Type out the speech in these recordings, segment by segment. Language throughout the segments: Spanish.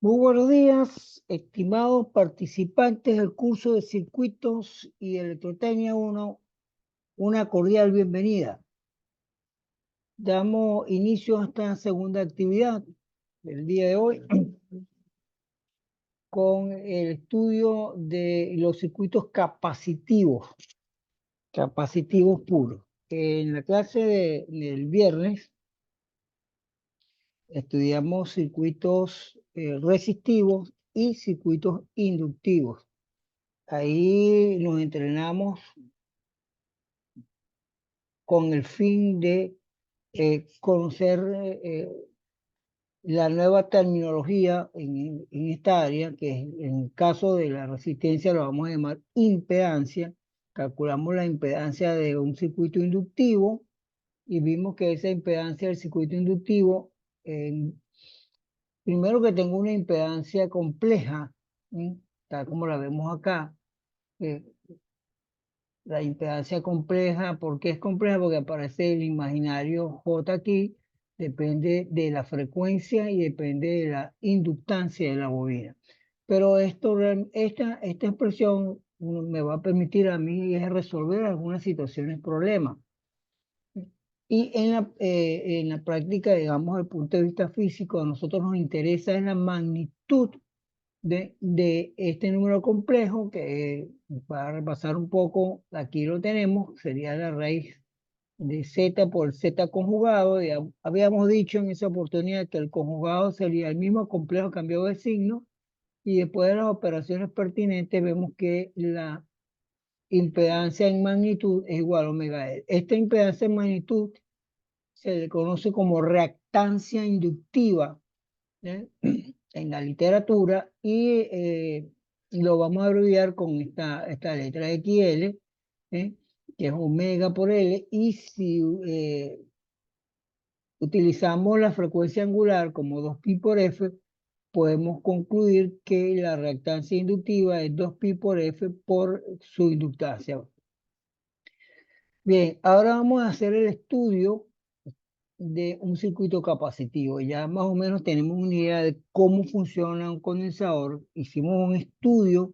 Muy buenos días, estimados participantes del curso de Circuitos y Electrotecnia 1, una cordial bienvenida. Damos inicio a esta segunda actividad del día de hoy con el estudio de los circuitos capacitivos puros. En la clase del viernes estudiamos circuitos resistivos y circuitos inductivos. Ahí nos entrenamos con el fin de conocer la nueva terminología en esta área, que en el caso de la resistencia lo vamos a llamar impedancia. Calculamos la impedancia de un circuito inductivo y vimos que esa impedancia del circuito inductivo, primero que tenga una impedancia compleja, ¿sí? Tal como la vemos acá. eh, La impedancia compleja, ¿por qué es compleja? Porque aparece el imaginario J aquí, depende de la frecuencia y depende de la inductancia de la bobina. Pero esta expresión me va a permitir a mí es resolver algunas situaciones, problemas. Y en la práctica, digamos, desde el punto de vista físico, a nosotros nos interesa es la magnitud de este número complejo que para repasar un poco, aquí lo tenemos, sería la raíz de z por z conjugado. Ya habíamos dicho en esa oportunidad que el conjugado sería el mismo complejo cambiado de signo y después de las operaciones pertinentes vemos que la impedancia en magnitud es igual a omega L. Esta impedancia en magnitud se le conoce como reactancia inductiva, ¿eh? En la literatura y lo vamos a abreviar con esta letra XL, ¿eh? Que es omega por L, y si utilizamos la frecuencia angular como 2pi por F, podemos concluir que la reactancia inductiva es 2pi por F por su inductancia. Bien, ahora vamos a hacer el estudio de un circuito capacitivo. Ya más o menos tenemos una idea de cómo funciona un condensador. Hicimos un estudio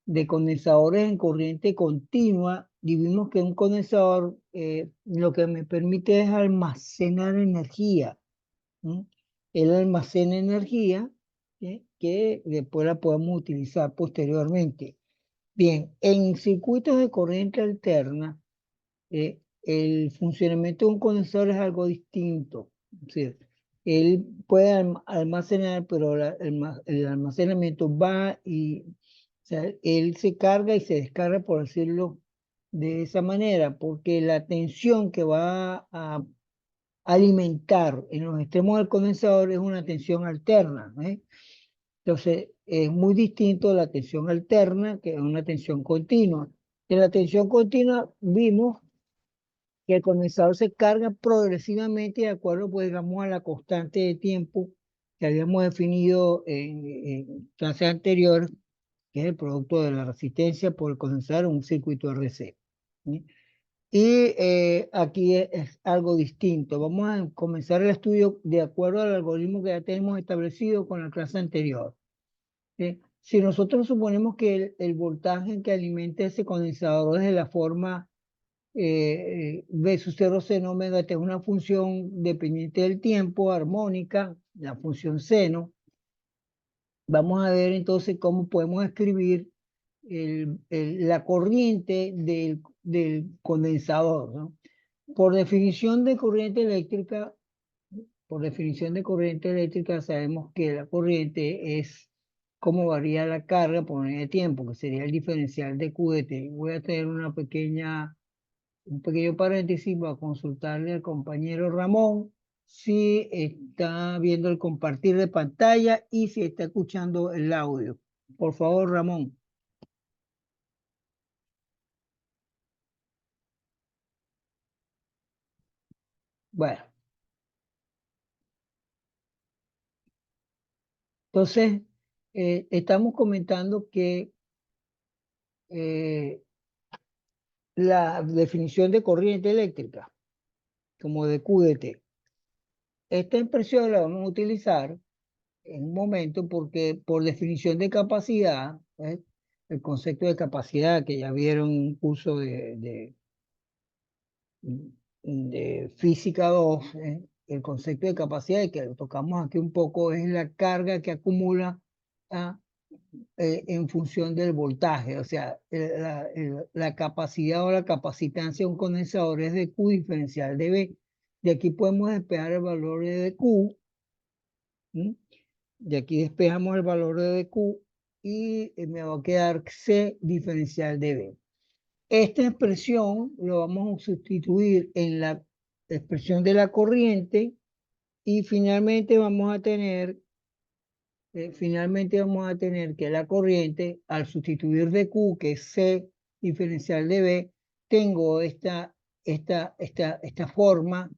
de condensadores en corriente continua y vimos que un condensador lo que me permite es almacenar energía. ¿Sí? Él almacena energía, ¿sí? Que después la podemos utilizar posteriormente. Bien, en circuitos de corriente alterna, el funcionamiento de un condensador es algo distinto. Es decir, él puede almacenar, pero el almacenamiento va y, o sea, él se carga y se descarga, por decirlo de esa manera, porque la tensión que va a alimentar en los extremos del condensador es una tensión alterna, ¿eh? Entonces, es muy distinto a la tensión alterna, que es una tensión continua. En la tensión continua vimos que el condensador se carga progresivamente de acuerdo, pues, digamos, a la constante de tiempo que habíamos definido en clases anteriores, que es el producto de la resistencia por el condensador en un circuito RC. ¿Sí? Y aquí es algo distinto. Vamos a comenzar el estudio de acuerdo al algoritmo que ya tenemos establecido con la clase anterior. ¿Sí? Si nosotros suponemos que el voltaje que alimenta ese condensador es de la forma B sub 0 seno omega T es una función dependiente del tiempo, armónica, la función seno. Vamos a ver entonces cómo podemos escribir la corriente del condensador, ¿no? Por definición de corriente eléctrica, por definición de corriente eléctrica sabemos que la corriente es cómo varía la carga por unidad de tiempo, que sería el diferencial de Q de T. Voy a tener un pequeño paréntesis para consultarle al compañero Ramón si está viendo el compartir de pantalla y si está escuchando el audio. Por favor, Ramón. Bueno, entonces estamos comentando que eh, la definición de corriente eléctrica, como de Q de T, esta expresión la vamos a utilizar en un momento, porque por definición de capacidad, el concepto de capacidad que ya vieron en un curso de física 2, el concepto de capacidad, y que lo tocamos aquí un poco, es la carga que acumula, ah, en función del voltaje. O sea, la capacidad o la capacitancia de un condensador es de Q diferencial de B. De aquí podemos despejar el valor de Q. ¿Mm? De aquí despejamos el valor de Q y me va a quedar C diferencial de B. Esta expresión lo vamos a sustituir en la expresión de la corriente y finalmente vamos a tener que la corriente, al sustituir de Q, que es C diferencial de B, tengo esta forma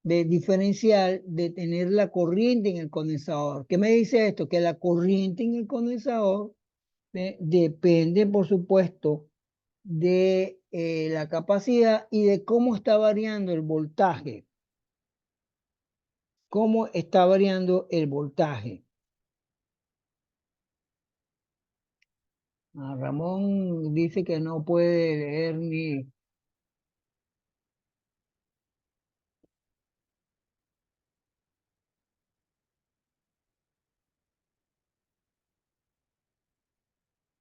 de diferencial de tener la corriente en el condensador. ¿Qué me dice esto? Que la corriente en el condensador depende, por supuesto, de la capacidad y de cómo está variando el voltaje. Cómo está variando el voltaje. Ramón dice que no puede leer ni...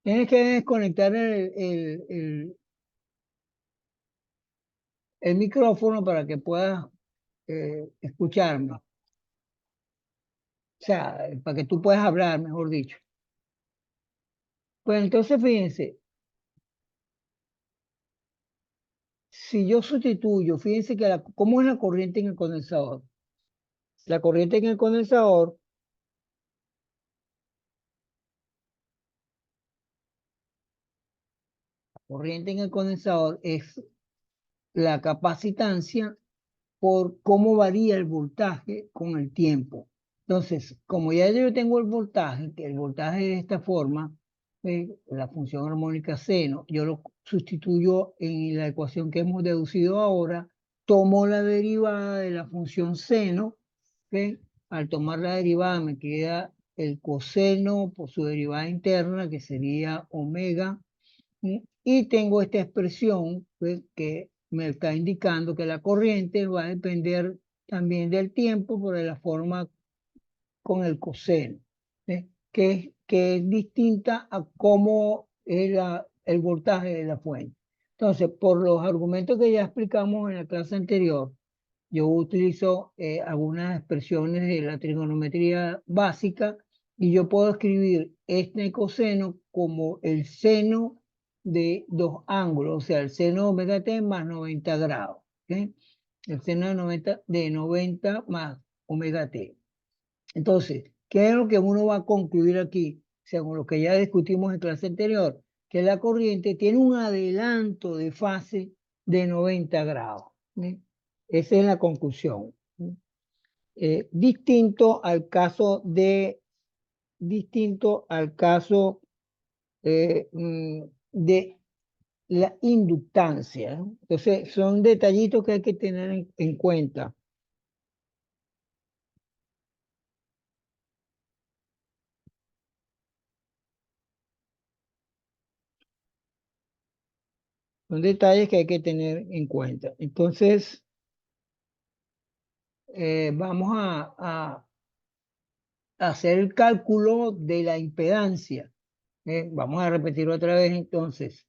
Tienes que desconectar el micrófono para que puedas escucharme. O sea, para que tú puedas hablar, mejor dicho. Pues entonces, fíjense, si yo sustituyo, fíjense que ¿cómo es la corriente en el condensador? La corriente en el condensador, es la capacitancia por cómo varía el voltaje con el tiempo. Entonces, como ya yo tengo el voltaje, que el voltaje de esta forma, la función armónica seno, yo lo sustituyo en la ecuación que hemos deducido ahora, tomo la derivada de la función seno, ¿ok? Al tomar la derivada me queda el coseno por su derivada interna, que sería omega, y tengo esta expresión, pues, que me está indicando que la corriente va a depender también del tiempo por la forma con el coseno, que es distinta a cómo es el voltaje de la fuente. Entonces, por los argumentos que ya explicamos en la clase anterior, yo utilizo algunas expresiones de la trigonometría básica y yo puedo escribir este coseno como el seno de dos ángulos, o sea, el seno de omega t más 90 grados. ¿Ok? El seno de 90 más omega t. Entonces, ¿qué es lo que uno va a concluir aquí? Según lo que ya discutimos en clase anterior, que la corriente tiene un adelanto de fase de 90 grados. ¿Sí? Esa es la conclusión. ¿Sí? Distinto al caso de la inductancia, ¿no? Entonces, son detallitos que hay que tener en cuenta. Son detalles que hay que tener en cuenta. Entonces, vamos a hacer el cálculo de la impedancia. Vamos a repetir otra vez entonces.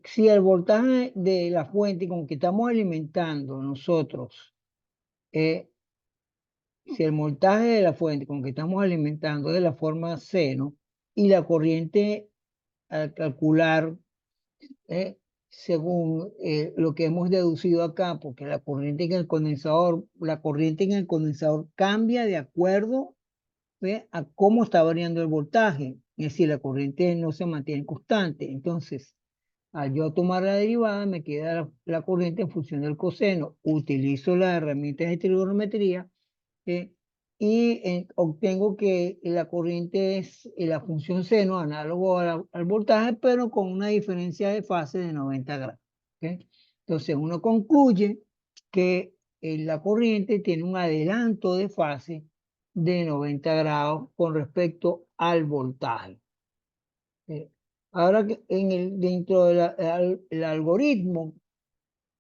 Si el voltaje de la fuente con que estamos alimentando nosotros, eh, si el voltaje de la fuente con que estamos alimentando de la forma seno y la corriente al calcular, según lo que hemos deducido acá, porque la corriente en el condensador cambia de acuerdo, a cómo está variando el voltaje. Es decir, la corriente no se mantiene constante. Entonces, al yo tomar la derivada, me queda la corriente en función del coseno. Utilizo las herramientas de trigonometría, ¿sí? Y obtengo que la corriente es la función seno, análogo al voltaje, pero con una diferencia de fase de 90 grados. ¿Ok? Entonces, uno concluye que la corriente tiene un adelanto de fase de 90 grados con respecto al voltaje. Eh, Ahora que dentro del algoritmo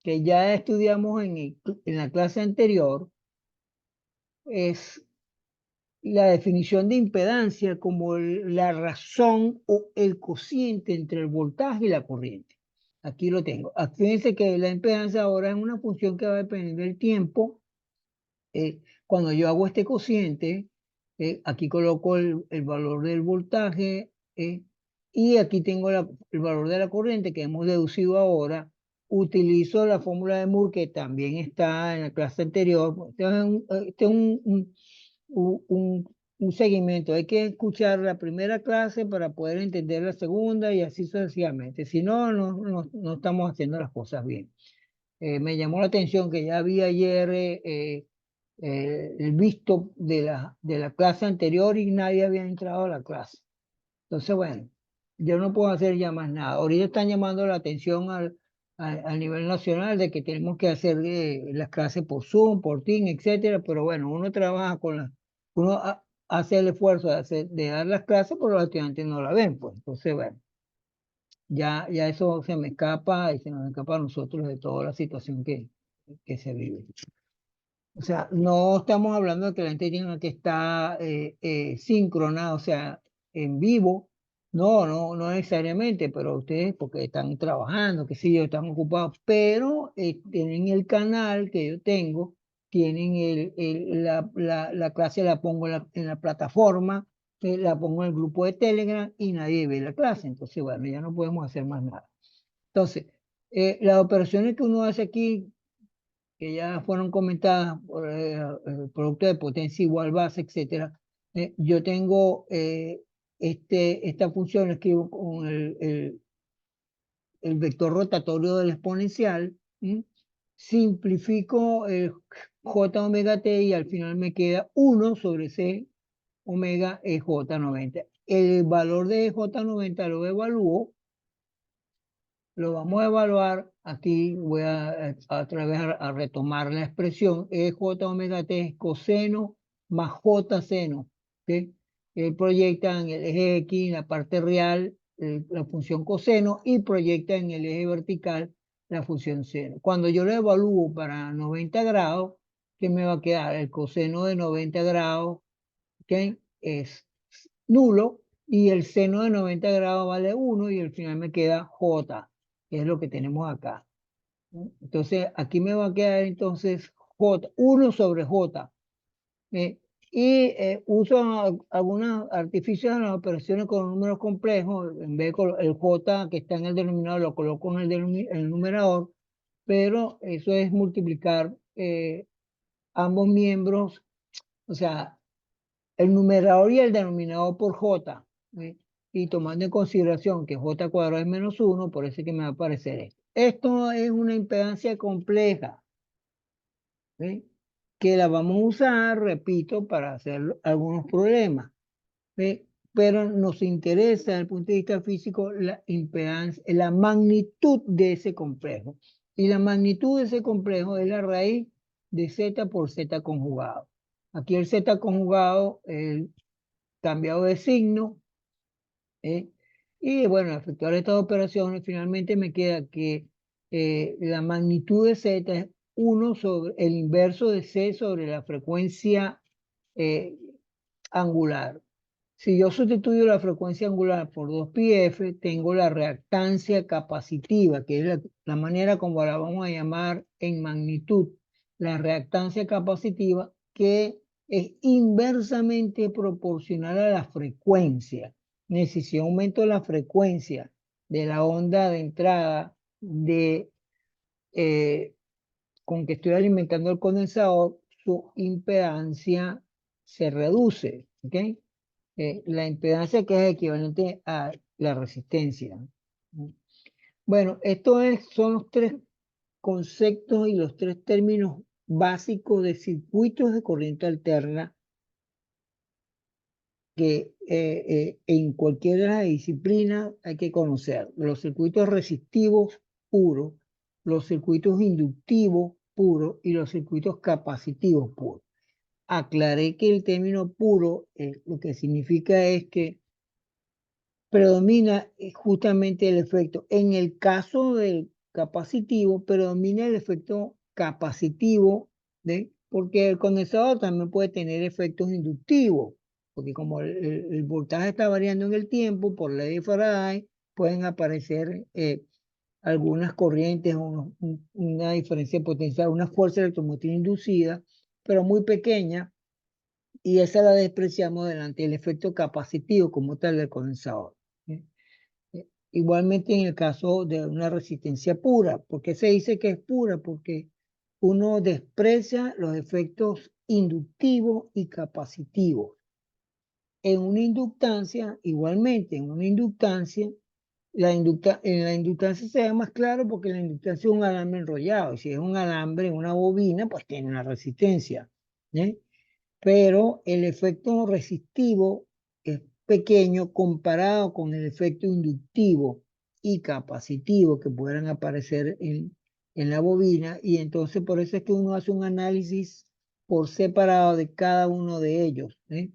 que ya estudiamos en la clase anterior, es la definición de impedancia como la razón o el cociente entre el voltaje y la corriente. Aquí lo tengo. Fíjense que la impedancia ahora es una función que va a depender del tiempo. Cuando yo hago este cociente, aquí coloco el valor del voltaje y aquí tengo el valor de la corriente que hemos deducido ahora. Utilizo la fórmula de Moore que también está en la clase anterior. Este es un seguimiento. Hay que escuchar la primera clase para poder entender la segunda y así sucesivamente. Si no, no estamos haciendo las cosas bien. Me llamó la atención que ya vi ayer el visto de la clase anterior y nadie había entrado a la clase. Entonces, bueno, yo no puedo hacer ya más nada. Ahorita están llamando la atención al nivel nacional de que tenemos que hacer las clases por Zoom, por Teams, etcétera, pero bueno, uno trabaja uno hace el esfuerzo de dar las clases, pero los estudiantes no la ven, pues. Entonces, bueno, ya eso se me escapa y se nos escapa a nosotros de toda la situación que se vive. O sea, no estamos hablando de que la gente tenga que estar síncrona, o sea, en vivo. No necesariamente, pero ustedes porque están trabajando, qué sé yo, están ocupados, pero tienen el canal que yo tengo, tienen la clase, la pongo en la plataforma, la pongo en el grupo de Telegram y nadie ve la clase. Entonces, bueno, ya no podemos hacer más nada. Entonces, las operaciones que uno hace aquí que ya fueron comentadas por producto de potencia igual base, etcétera. Yo tengo esta función, escribo con el vector rotatorio del exponencial, ¿m? Simplifico el j omega t y al final me queda 1 sobre c omega e j90. El valor de j90 lo evalúo, lo vamos a evaluar. Aquí voy a otra vez a retomar la expresión. J omega t es coseno más j seno. ¿Sí? Proyecta en el eje X, en la parte real, la función coseno y proyecta en el eje vertical la función seno. Cuando yo lo evalúo para 90 grados, ¿qué me va a quedar? El coseno de 90 grados, ¿ok? Es nulo y el seno de 90 grados vale 1 y al final me queda J, que es lo que tenemos acá. Entonces, aquí me va a quedar entonces J, 1 sobre J. ¿eh? Y uso algunos artificios en las operaciones con números complejos. En vez de el J que está en el denominador, lo coloco en el numerador, pero eso es multiplicar ambos miembros, o sea, el numerador y el denominador por j, ¿sí? Y tomando en consideración que j cuadrado es menos 1, por eso es que me va a aparecer esto. Esto es una impedancia compleja, ¿sí? Que la vamos a usar, repito, para hacer algunos problemas, ¿sí? Pero nos interesa desde el punto de vista físico la impedancia, la magnitud de ese complejo. Y la magnitud de ese complejo es la raíz de z por z conjugado. Aquí el z conjugado, el cambiado de signo, ¿eh? Y bueno, al efectuar estas operaciones, finalmente me queda que la magnitud de z es 1 sobre el inverso de c sobre la frecuencia eh, angular. Si yo sustituyo la frecuencia angular por 2πf, tengo la reactancia capacitiva, que es la manera como la vamos a llamar en magnitud. La reactancia capacitiva que es inversamente proporcional a la frecuencia. Si aumento la frecuencia de la onda de entrada eh, con que estoy alimentando el condensador, su impedancia se reduce. ¿Ok? La impedancia que es equivalente a la resistencia. Bueno, son los tres conceptos y los tres términos básicos de circuitos de corriente alterna que en cualquier disciplina hay que conocer. Los circuitos resistivos puros, los circuitos inductivos puros y los circuitos capacitivos puros. aclaré que el término puro lo que significa es que predomina justamente el efecto. En el caso del capacitivo, predomina el efecto capacitivo, porque el condensador también puede tener efectos inductivos, porque como el voltaje está variando en el tiempo por ley de Faraday, pueden aparecer algunas corrientes, una diferencia de potencial, una fuerza electromotriz inducida, pero muy pequeña, y esa la despreciamos delante del efecto capacitivo como tal del condensador. ¿Sí? Igualmente en el caso de una resistencia pura. ¿Por qué se dice que es pura? Porque uno desprecia los efectos inductivos y capacitivos. En una inductancia, igualmente, en una inductancia, en la inductancia se ve más claro porque la inductancia es un alambre enrollado. Y si es un alambre, una bobina, pues tiene una resistencia. ¿Sí? Pero el efecto resistivo es pequeño comparado con el efecto inductivo y capacitivo que puedan aparecer en la bobina, y entonces por eso es que uno hace un análisis por separado de cada uno de ellos, ¿eh?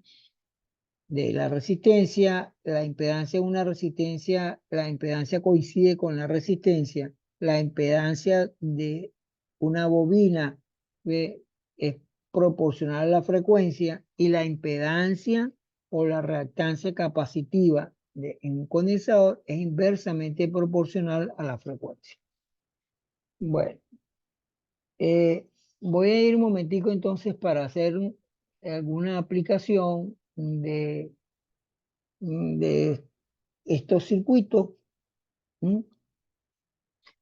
De la resistencia, la impedancia de una resistencia, la impedancia coincide con la resistencia, la impedancia de una bobina es proporcional a la frecuencia, y la impedancia o la reactancia capacitiva en un condensador es inversamente proporcional a la frecuencia. Bueno, voy a ir un momentico entonces para hacer alguna aplicación de estos circuitos. ¿Mm?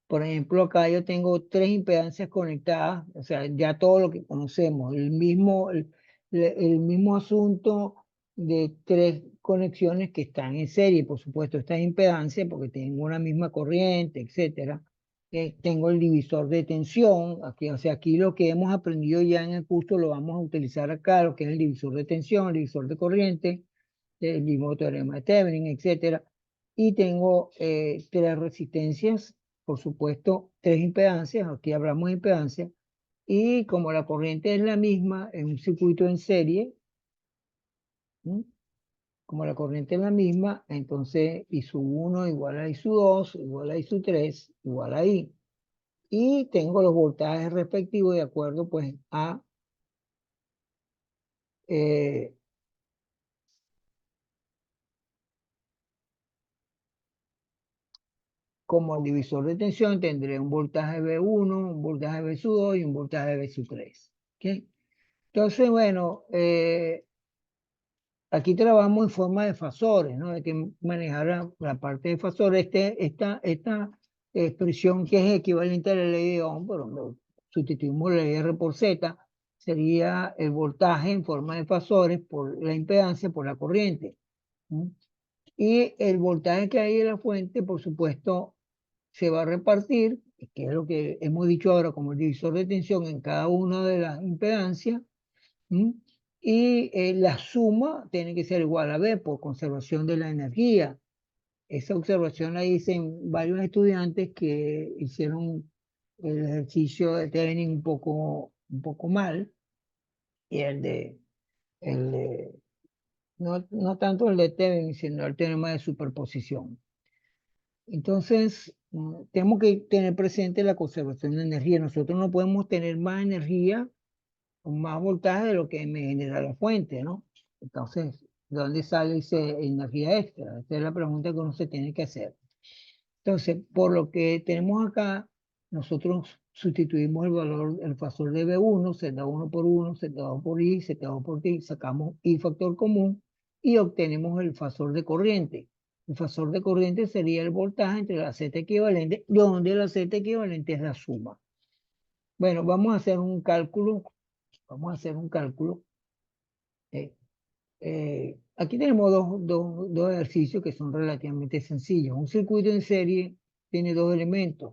Por ejemplo, acá yo tengo tres impedancias conectadas, o sea, ya todo lo que conocemos, el mismo asunto de tres conexiones que están en serie. Por supuesto, estas impedancias, porque tengo una misma corriente, etcétera. Tengo el divisor de tensión, aquí, o sea, aquí lo que hemos aprendido ya en el curso lo vamos a utilizar acá, lo que es el divisor de tensión, el divisor de corriente, el mismo teorema de Thevenin, etcétera. Y tengo tres resistencias, por supuesto, tres impedancias, aquí hablamos de impedancia, y como la corriente es la misma en un circuito en serie, ¿sí? Como la corriente es la misma, entonces I sub 1 igual a I sub 2, igual a I sub 3, igual a I. Y tengo los voltajes respectivos de acuerdo pues a eh, como el divisor de tensión tendré un voltaje V1, un voltaje V sub 2 y un voltaje V sub 3. ¿Okay? Entonces, bueno, aquí trabajamos en forma de fasores, ¿no? Hay que manejar la parte de fasores. Esta expresión que es equivalente a la ley de Ohm, pero sustituimos la ley R por Z, sería el voltaje en forma de fasores por la impedancia, por la corriente. ¿Sí? Y el voltaje que hay en la fuente, por supuesto, se va a repartir, que es lo que hemos dicho ahora como el divisor de tensión en cada una de las impedancias. ¿Mm? Y la suma tiene que ser igual a B por conservación de la energía. Esa observación la dicen varios estudiantes que hicieron el ejercicio de Thevenin un poco mal, y no tanto el de Thevenin, sino el teorema de superposición. Entonces, tenemos que tener presente la conservación de energía. Nosotros no podemos tener más energía con más voltaje de lo que me genera la fuente, ¿no? Entonces, ¿de dónde sale esa energía extra? Esa es la pregunta que uno se tiene que hacer. Entonces, por lo que tenemos acá, nosotros sustituimos el valor, el fasor de B1, Z1 por 1, Z2 por I, Z2 por I, sacamos I factor común y obtenemos el fasor de corriente. El fasor de corriente sería el voltaje entre la Z equivalente, donde la Z equivalente es la suma. Bueno, vamos a hacer un cálculo. Vamos a hacer un cálculo. Aquí tenemos dos ejercicios que son relativamente sencillos. Un circuito en serie tiene dos elementos.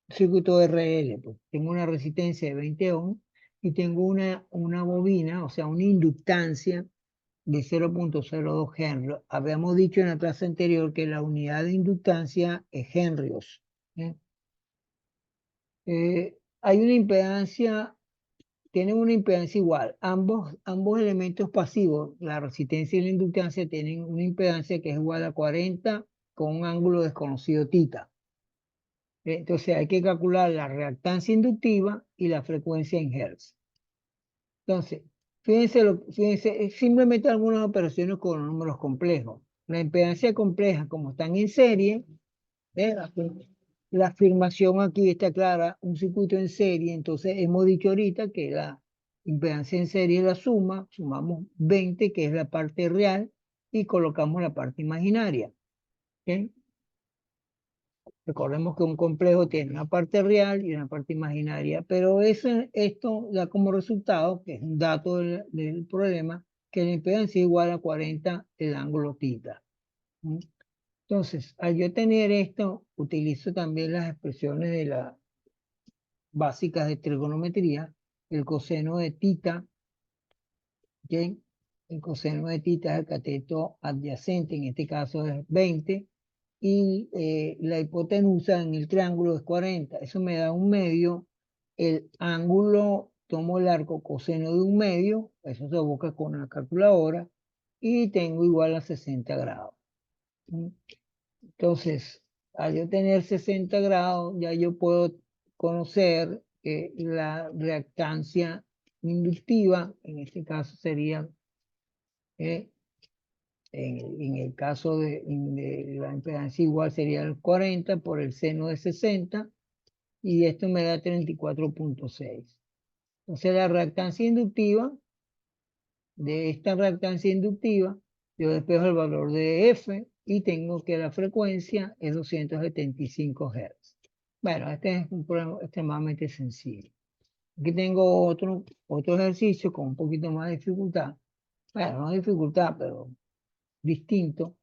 Un circuito RL, pues tengo una resistencia de 20 ohms y tengo una bobina, o sea, una inductancia de 0,02 Henry. Habíamos dicho en la clase anterior que la unidad de inductancia es Henryos. ¿Eh? Hay una impedancia tienen una impedancia igual. Ambos elementos pasivos, la resistencia y la inductancia, tienen una impedancia que es igual a 40 con un ángulo desconocido θ. Entonces hay que calcular la reactancia inductiva y la frecuencia en Hertz. Entonces, fíjense, es simplemente algunas operaciones con números complejos. La impedancia compleja, como están en serie, ¿eh? La afirmación aquí está clara, un circuito en serie, entonces hemos dicho ahorita que la impedancia en serie es la suma, sumamos 20, que es la parte real, y colocamos la parte imaginaria. ¿Ok? Recordemos que un complejo tiene una parte real y una parte imaginaria, pero esto da como resultado, que es un dato del problema, que la impedancia es igual a 40 el ángulo θ. ¿Mm? Entonces, al yo tener esto, utilizo también las expresiones de las básicas de trigonometría, el coseno de θ, ¿ok? El coseno de θ es el cateto adyacente, en este caso es 20, y la hipotenusa en el triángulo es 40. Eso me da un medio. El ángulo, tomo el arco coseno de un medio, eso se busca con la calculadora, y tengo igual a 60 grados. ¿Mm? Entonces, al yo tener 60 grados, ya yo puedo conocer la reactancia inductiva, en este caso sería, eh, en el caso de la impedancia igual sería el 40 por el seno de 60, y esto me da 34,6. Entonces, la reactancia inductiva, de esta reactancia inductiva, yo despejo el valor de F y tengo que la frecuencia es 275 Hz. Bueno, este es un problema extremadamente sencillo. Aquí tengo otro ejercicio con un poquito más de dificultad. Bueno, no dificultad, pero distinto.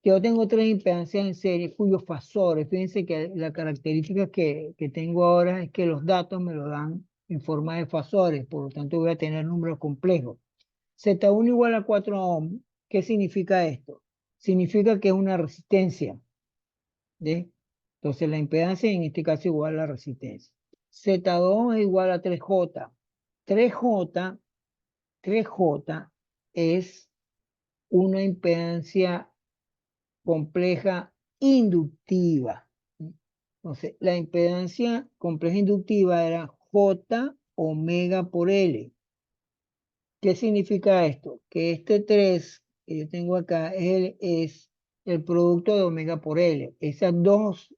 Yo tengo tres impedancias en serie cuyos fasores, fíjense que la característica que tengo ahora es que los datos me lo dan en forma de fasores, por lo tanto voy a tener números complejos. Z1 igual a 4 ohm. ¿Qué significa esto? Significa que es una resistencia. ¿Sí? Entonces la impedancia en este caso igual a la resistencia. Z2 es igual a 3J. 3J, 3J es una impedancia compleja inductiva. Entonces, la impedancia compleja inductiva era J omega por L. ¿Qué significa esto? Que este 3 que yo tengo acá es el producto de omega por L. Esos dos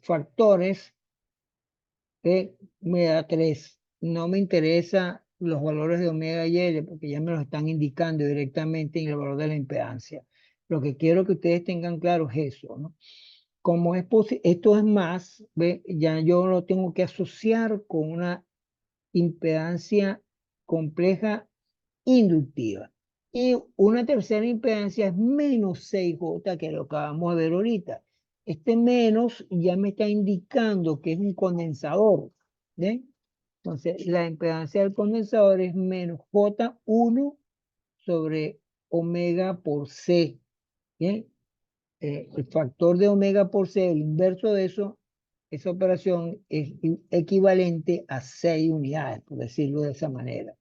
factores me da 3. No me interesa los valores de omega y L porque ya me los están indicando directamente en el valor de la impedancia. Lo que quiero que ustedes tengan claro es eso, ¿no? Como esto es más, ¿ve? Ya yo lo tengo que asociar con una impedancia compleja inductiva. Y una tercera impedancia es menos 6J, que lo acabamos de ver ahorita. Este menos ya me está indicando que es un condensador. ¿Ven? Entonces, la impedancia del condensador es menos J1 sobre omega por C. ¿Bien? El factor de omega por C, el inverso de eso, esa operación es equivalente a 6 unidades, por decirlo de esa manera.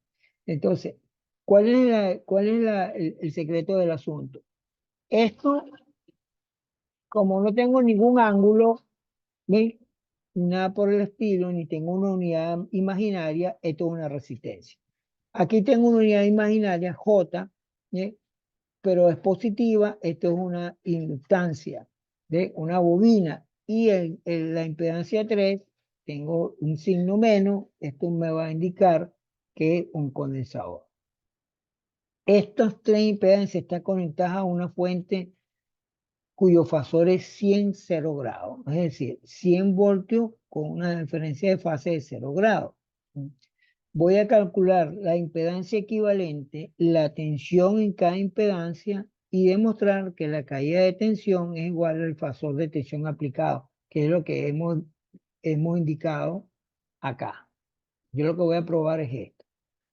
Entonces, ¿cuál es el secreto del asunto? Esto, como no tengo ningún ángulo, ni nada por el estilo, ni tengo una unidad imaginaria, esto es una resistencia. Aquí tengo una unidad imaginaria, J, ¿sí? Pero es positiva, esto es una inductancia de una bobina. Y la impedancia 3, tengo un signo menos, esto me va a indicar que es un condensador. Estas tres impedancias están conectadas a una fuente cuyo fasor es 100, 0 grados, es decir, 100 voltios con una diferencia de fase de 0 grados. Voy a calcular la impedancia equivalente, la tensión en cada impedancia y demostrar que la caída de tensión es igual al fasor de tensión aplicado, que es lo que hemos indicado acá. Yo lo que voy a probar es esto.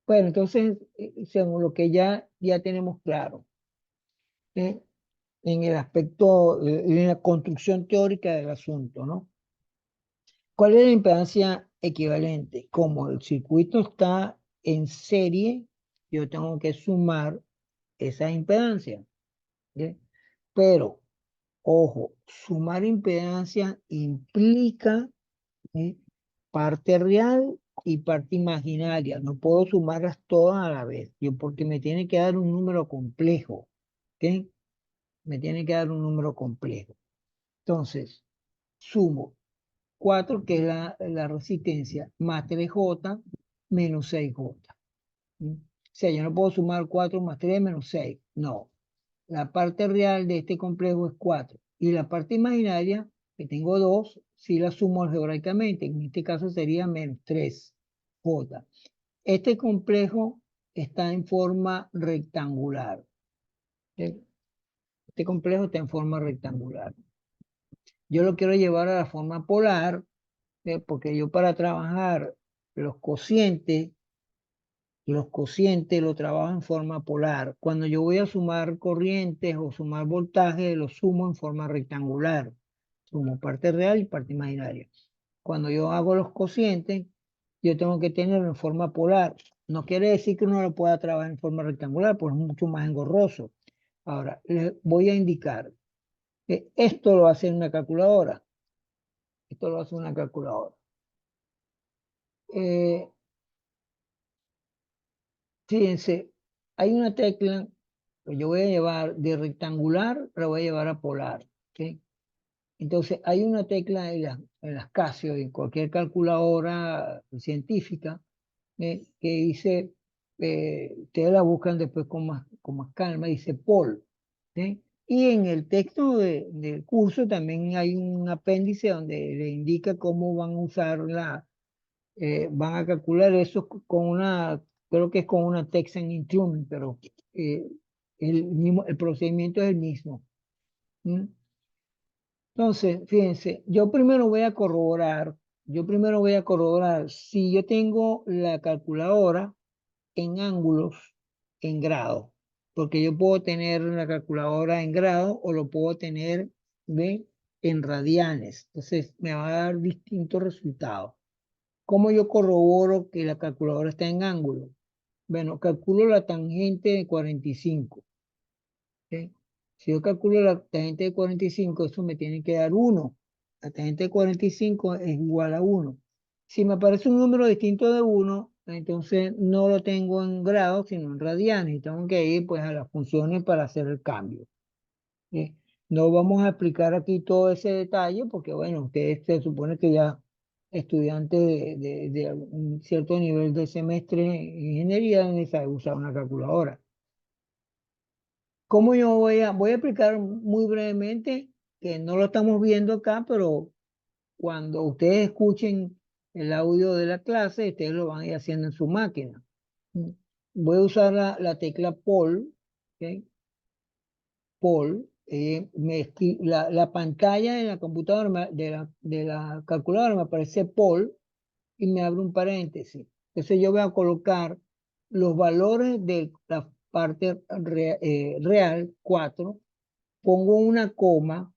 Bueno, entonces, según lo que ya tenemos claro, ¿eh? En el aspecto, en la construcción teórica del asunto, ¿no? ¿Cuál es la impedancia equivalente. Como el circuito está en serie, yo tengo que sumar esa impedancia. ¿Ok? Pero, ojo, sumar impedancia implica, ¿eh? parte real y parte imaginaria. No puedo sumarlas todas a la vez, yo, porque me tiene que dar un número complejo. ¿Ok? Me tiene que dar un número complejo. Entonces, sumo 4 que es la resistencia, más 3J menos 6J. ¿Mm? O sea, yo no puedo sumar 4 más 3 menos 6. No. La parte real de este complejo es 4. Y la parte imaginaria, que tengo 2, si la sumo algebraicamente. En este caso sería menos 3J. Este complejo está en forma rectangular. ¿Ok? Este complejo está en forma rectangular. Yo lo quiero llevar a la forma polar, porque yo para trabajar los cocientes, los cocientes lo trabajo en forma polar. Cuando yo voy a sumar corrientes o sumar voltaje, lo sumo en forma rectangular. Sumo parte real y parte imaginaria. Cuando yo hago los cocientes, yo tengo que tenerlo en forma polar. No quiere decir que uno lo pueda trabajar en forma rectangular, porque es mucho más engorroso. Ahora, les voy a indicar que esto lo hace una calculadora. Esto lo hace una calculadora. Eh, Fíjense, hay una tecla que yo voy a llevar de rectangular, la voy a llevar a polar. ¿Ok? Entonces, hay una tecla en las Casio, en cualquier calculadora científica, que dice, ustedes la buscan después con más calma, dice pol. ¿Ok? Y en el texto del curso también hay un apéndice donde le indica cómo van a usar van a calcular eso con una, creo que es con una Texan Instrument, pero eh, el procedimiento es el mismo. ¿Mm? Entonces, fíjense, yo primero voy a corroborar si yo tengo la calculadora en ángulos, en grado, porque yo puedo tener la calculadora en grado o lo puedo tener, ¿ve? En radianes. Entonces, me va a dar distintos resultados. ¿Cómo yo corroboro que la calculadora está en ángulo? Bueno, calculo la tangente de 45. ¿Ok? Si yo calculo la tangente de 45, eso me tiene que dar 1. La tangente de 45 es igual a 1. Si me aparece un número distinto de 1, entonces no lo tengo en grados, sino en radianes. Y tengo que ir pues a las funciones para hacer el cambio. ¿Ok? No vamos a explicar aquí todo ese detalle porque, bueno, ustedes se supone que ya estudiantes de un cierto nivel de semestre en ingeniería deben saber usar una calculadora. ¿Cómo yo voy a explicar muy brevemente, que no lo estamos viendo acá, pero cuando ustedes escuchen el audio de la clase, ustedes lo van a ir haciendo en su máquina? ¿Mm? Voy a usar la tecla Pol, ¿ok? Pol, la pantalla de la computadora, de la calculadora me aparece Pol y me abre un paréntesis. Entonces yo voy a colocar los valores de la parte real, 4, pongo una coma,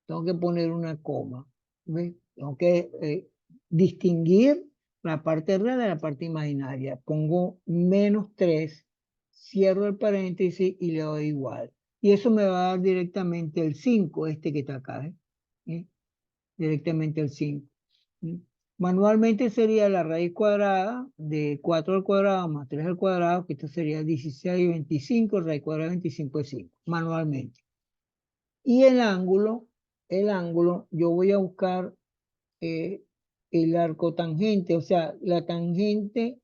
tengo que poner una coma, ¿ves? Tengo que distinguir la parte real de la parte imaginaria. Pongo -3, cierro el paréntesis y le doy igual. Y eso me va a dar directamente el 5, este que está acá, ¿eh? ¿Eh? Directamente el 5. ¿Eh? Manualmente sería la raíz cuadrada de 4 al cuadrado más 3 al cuadrado, que esto sería 16/25, raíz cuadrada de 25 es 5, manualmente. Y el ángulo, yo voy a buscar eh, el arco tangente, o sea, la tangente,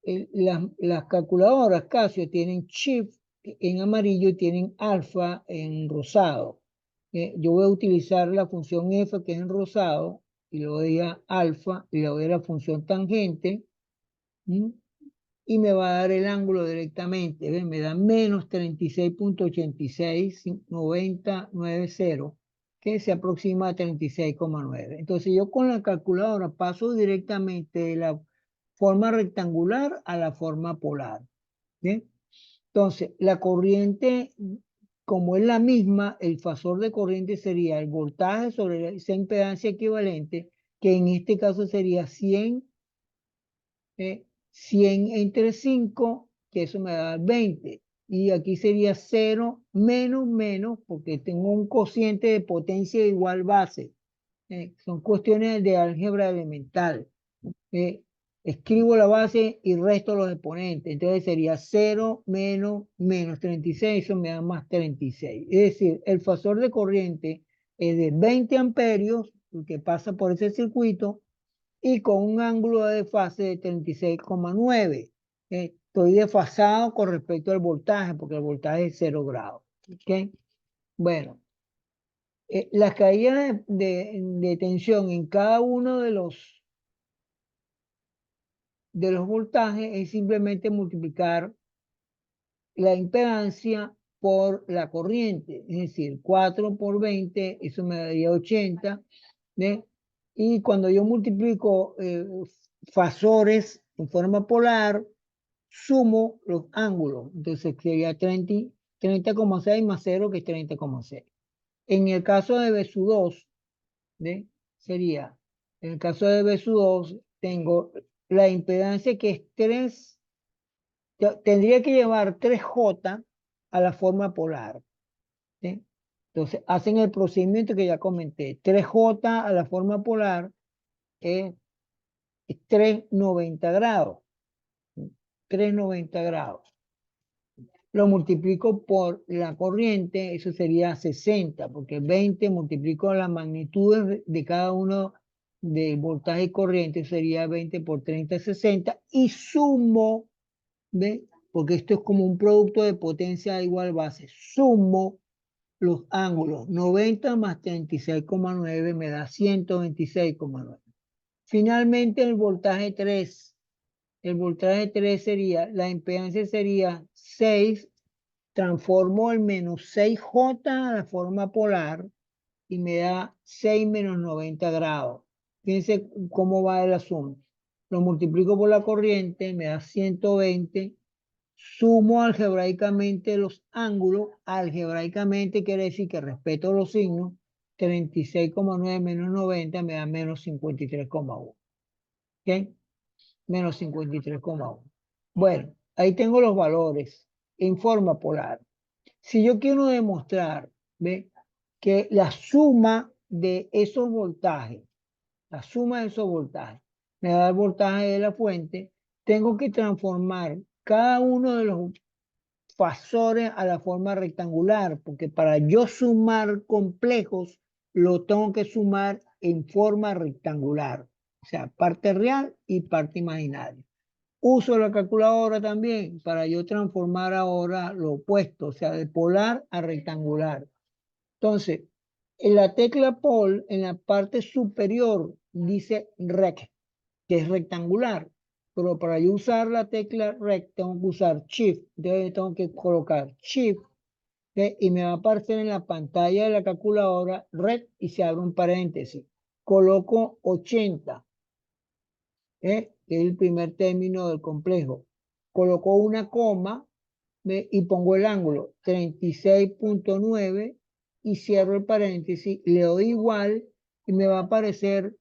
las calculadoras Casio tienen shift en amarillo y tienen alfa en rosado. Yo voy a utilizar la función f que es en rosado y le doy a alfa y le doy a la función tangente. ¿Mm? Y me va a dar el ángulo directamente. ¿Ven? Me da -36.869090, que se aproxima a 36,9. Entonces yo con la calculadora paso directamente de la forma rectangular a la forma polar. ¿Bien? Entonces, la corriente, como es la misma, el fasor de corriente sería el voltaje sobre esa impedancia equivalente, que en este caso sería 100 entre 5, que eso me da 20. Y aquí sería 0 menos menos, porque tengo un cociente de potencia igual base. Son cuestiones de álgebra elemental. eh, Escribo la base y resto los exponentes. Entonces sería 0 menos menos 36, eso me da más 36. Es decir, el fasor de corriente es de 20 amperios, que pasa por ese circuito, y con un ángulo de fase de 36,9. Estoy desfasado con respecto al voltaje, porque el voltaje es 0 grados. ¿Ok? Bueno, las caídas de tensión en cada uno de los voltajes es simplemente multiplicar la impedancia por la corriente, es decir, 4 por 20, eso me daría 80, ¿ve? Y cuando yo multiplico fasores en forma polar, sumo los ángulos, entonces sería 30,6 más 0, que es 30,6. En el caso de B sub 2, ¿ve? Sería, en el caso de B sub 2, tengo la impedancia que es 3. Tendría que llevar 3J a la forma polar, ¿sí? Entonces, hacen el procedimiento que ya comenté. 3J a la forma polar es 390 grados. ¿Sí? 390 grados. Lo multiplico por la corriente, eso sería 60, porque 20 multiplico la magnitud de cada uno de voltaje y corriente, sería 20 por 30, 60, y sumo, ¿ve? Porque esto es como un producto de potencia igual base. Sumo los ángulos. 90 más 36,9 me da 126,9. Finalmente el voltaje 3. El voltaje 3 sería, la impedancia sería 6. Transformo el menos 6J a la forma polar y me da 6 menos 90 grados. Fíjense cómo va el asunto. Lo multiplico por la corriente, me da 120. Sumo algebraicamente los ángulos. Algebraicamente quiere decir que respeto los signos. 36,9 menos 90 me da menos 53,1. ¿Ok? Menos 53,1. Bueno, ahí tengo los valores en forma polar. Si yo quiero demostrar, ¿ve? Que la suma de esos voltajes, me da el voltaje de la fuente, tengo que transformar cada uno de los fasores a la forma rectangular, porque para yo sumar complejos, lo tengo que sumar en forma rectangular, o sea, parte real y parte imaginaria. Uso la calculadora también para yo transformar ahora lo opuesto, o sea, de polar a rectangular. Entonces, en la tecla Pol, en la parte superior, dice Rect, que es rectangular. Pero para yo usar la tecla Rect, tengo que usar Shift. Entonces, tengo que colocar Shift, ¿ve? Y me va a aparecer en la pantalla de la calculadora Rect y se abre un paréntesis. Coloco 80, que es el primer término del complejo. Coloco una coma, ¿ve? Y pongo el ángulo 36,9 y cierro el paréntesis, le doy igual y me va a aparecer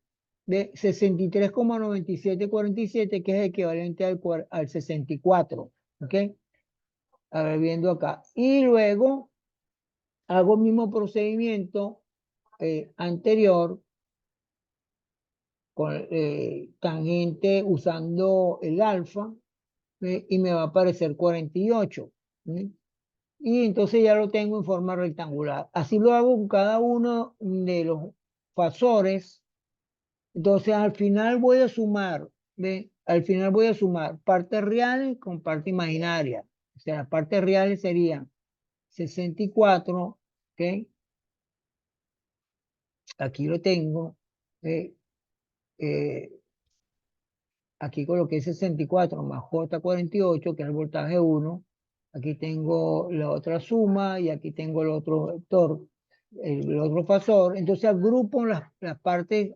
de 63,9747, que es equivalente al 64. ¿Ok? A ver, viendo acá. Y luego hago el mismo procedimiento anterior con tangente usando el alfa, y me va a aparecer 48. ¿Sí? Y entonces ya lo tengo en forma rectangular. Así lo hago con cada uno de los fasores. Entonces al final voy a sumar, ¿ve? Al final voy a sumar partes reales con parte imaginaria. O sea, las partes reales serían 64, ¿ok? Aquí lo tengo. ¿Ve? Eh, Aquí coloqué 64 más J48, que es el voltaje 1. Aquí tengo la otra suma y aquí tengo el otro vector, el otro fasor. Entonces agrupo las partes,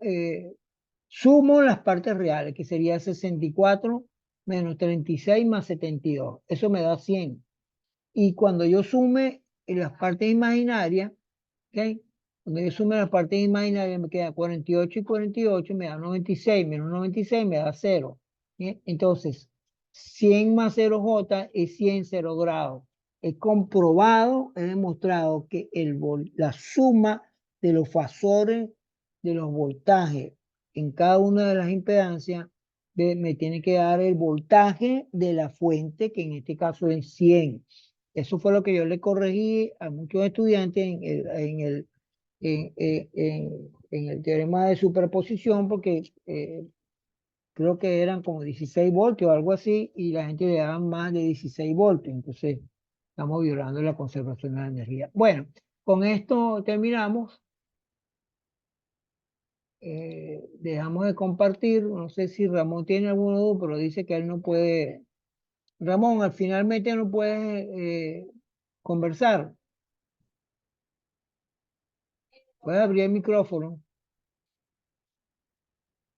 sumo las partes reales, que sería 64 menos 36 más 72. Eso me da 100. Y cuando yo sume en las partes imaginarias, ¿ok? Cuando yo sumo las partes imaginarias me queda 48 y 48, me da 96, menos 96 me da 0. ¿Bien? Entonces, 100 más 0J es 100 0 grados. He comprobado, he demostrado que la suma de los fasores de los voltajes en cada una de las impedancias me tiene que dar el voltaje de la fuente, que en este caso es 100. Eso fue lo que yo le corregí a muchos estudiantes en el teorema de superposición, porque creo que eran como 16 voltios o algo así, y la gente le daba más de 16 voltios. Entonces, estamos violando la conservación de la energía. Bueno, con esto terminamos. Dejamos de compartir. No sé si Ramón tiene alguna duda, pero dice que él no puede. Ramón, al finalmente no puedes conversar. Puedes abrir el micrófono.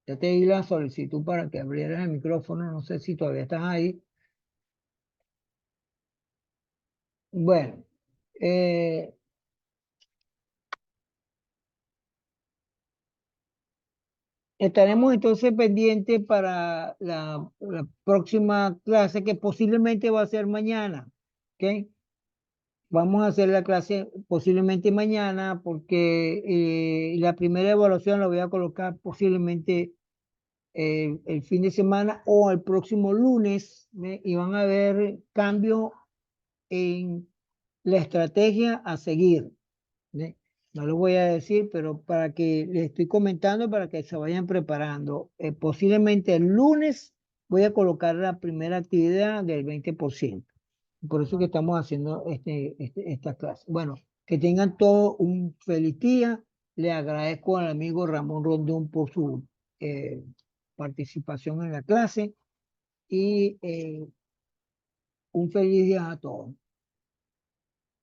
Ya te di la solicitud para que abrieras el micrófono. No sé si todavía estás ahí. Bueno, eh, estaremos entonces pendientes para la próxima clase, que posiblemente va a ser mañana. ¿Ok? Vamos a hacer la clase posiblemente mañana, porque la primera evaluación la voy a colocar posiblemente el fin de semana o el próximo lunes. ¿Ve? Y van a haber cambios en la estrategia a seguir. ¿Ve? No lo voy a decir, pero para que les estoy comentando para que se vayan preparando. Posiblemente el lunes voy a colocar la primera actividad del 20%. Por eso que estamos haciendo esta clase. Bueno, que tengan todo un feliz día. Le agradezco al amigo Ramón Rondón por su eh, participación en la clase y un feliz día a todos.